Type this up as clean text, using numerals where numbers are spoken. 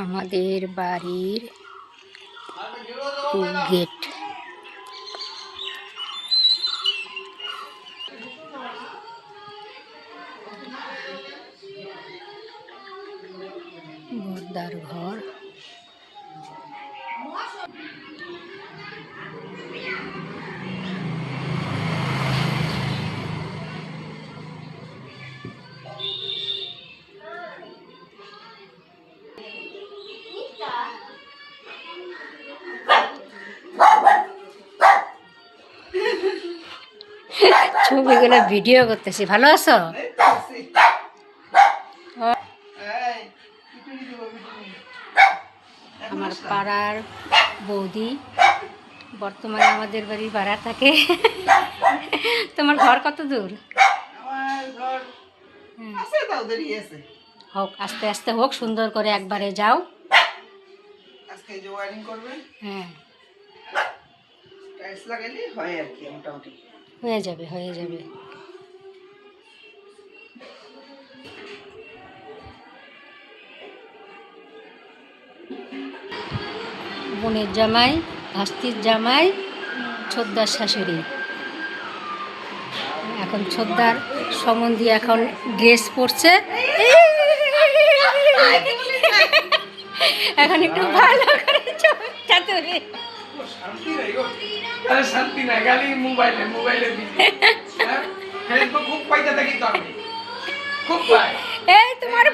আমাদের বাড়ির গেট। বর্দার ঘর। ছবিগুলো ভিডিও করতেছি। ভালো আছো? আমার পাড়ার বৌদি বর্তমানে আমাদের বাড়ির ভাড়া থাকে। তোমার ঘর কত দূর? হোক, আস্তে আস্তে হোক, সুন্দর করে একবারে যাও। হ্যাঁ, হয়ে যাবে হয়ে যাবে। বোনের জামাই, ভাস্তির জামাই, ছোদ্দার শাশুড়ি। এখন ছোদ্দার সম্বন্ধী এখন ড্রেস পরছে। এখন একটু ভালো করে ছবিটা তুলে। শান্তি নাই, খালি মোবাইলে মোবাইলে ফেসবুক খুব পাইতে থাকি তো আমি, খুব পাই। এই তোমার